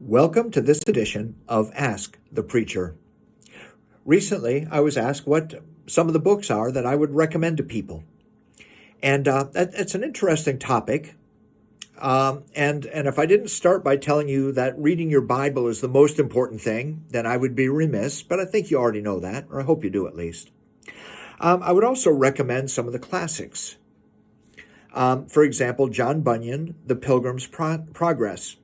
Welcome to this edition of Ask the Preacher. Recently, I was asked what some of the books are that I would recommend to people. And it's an interesting topic. And if I didn't start by telling you that reading your Bible is the most important thing, then I would be remiss, but I think you already know that, or I hope you do at least. I would also recommend some of the classics. For example, John Bunyan, The Pilgrim's Progress.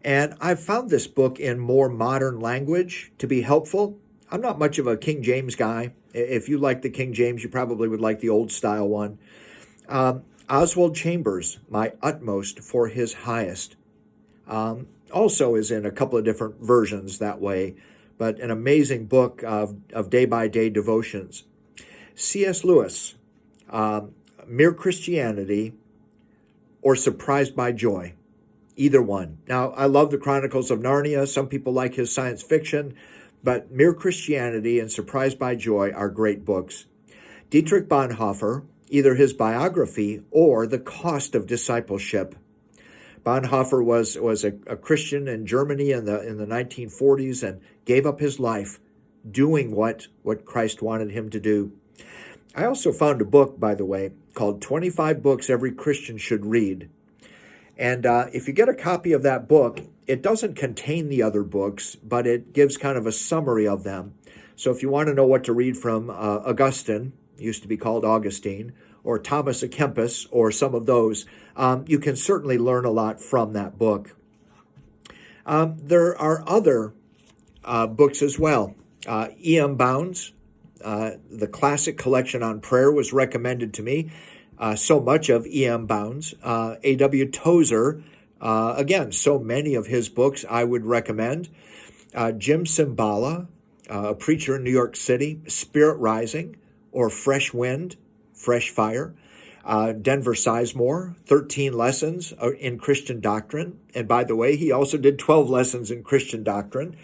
And I've found this book in more modern language to be helpful. I'm not much of a King James guy. If you like the King James, you probably would like the old style one. Oswald Chambers, My Utmost for His Highest, also is in a couple of different versions that way, but an amazing book of day-by-day devotions. C.S. Lewis, Mere Christianity or Surprised by Joy. Either one. Now, I love the Chronicles of Narnia. Some people like his science fiction, but Mere Christianity and Surprised by Joy are great books. Dietrich Bonhoeffer, either his biography or The Cost of Discipleship. Bonhoeffer was a Christian in Germany in the 1940s and gave up his life doing what Christ wanted him to do. I also found a book, by the way, called 25 Books Every Christian Should Read. And if you get a copy of that book, it doesn't contain the other books, but it gives kind of a summary of them. So if you want to know what to read from Augustine, used to be called Augustine, or Thomas à Kempis, or some of those, you can certainly learn a lot from that book. There are other books as well. E.M. Bounds, the classic collection on prayer, was recommended to me. So much of E.M. Bounds. A.W. Tozer, again, so many of his books I would recommend. Jim Cymbala, a preacher in New York City, Spirit Rising, or Fresh Wind, Fresh Fire. Denver Sizemore, 13 Lessons in Christian Doctrine. And by the way, he also did 12 lessons in Christian doctrine.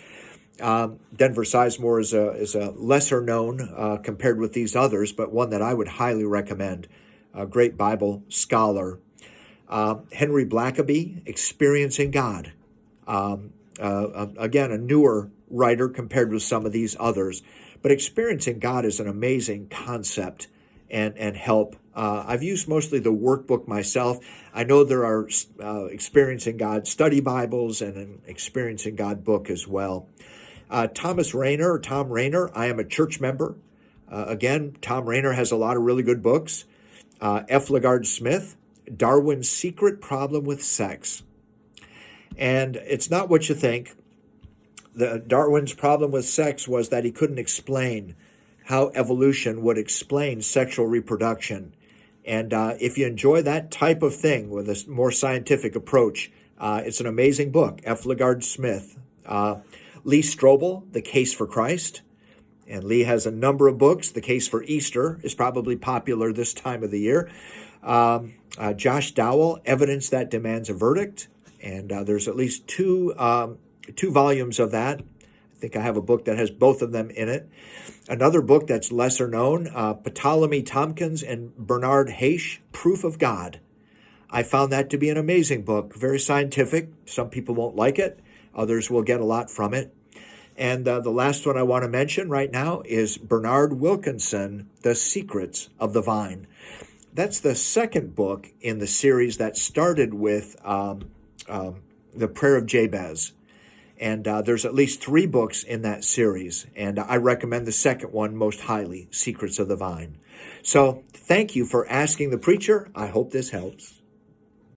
Denver Sizemore is a lesser known compared with these others, but one that I would highly recommend. A great Bible scholar. Henry Blackaby, Experiencing God. Again, a newer writer compared with some of these others. But experiencing God is an amazing concept and help. I've used mostly the workbook myself. I know there are Experiencing God study Bibles and an Experiencing God book as well. Tom Rainer, I am a church member. Again, Tom Rainer has a lot of really good books. F. LaGard Smith, Darwin's Secret Problem with Sex. And it's not what you think. Darwin's problem with sex was that he couldn't explain how evolution would explain sexual reproduction. And if you enjoy that type of thing with a more scientific approach, it's an amazing book, F. LaGard Smith. Lee Strobel, The Case for Christ. And Lee has a number of books. The Case for Easter is probably popular this time of the year. Josh Dowell, Evidence That Demands a Verdict. And there's at least two volumes of that. I think I have a book that has both of them in it. Another book that's lesser known, Ptolemy Tompkins and Bernard Haish, Proof of God. I found that to be an amazing book, very scientific. Some people won't like it. Others will get a lot from it. And the last one I want to mention right now is Bernard Wilkinson, The Secrets of the Vine. That's the second book in the series that started with the Prayer of Jabez. And there's at least 3 books in that series. And I recommend the second one most highly, Secrets of the Vine. So thank you for asking the preacher. I hope this helps.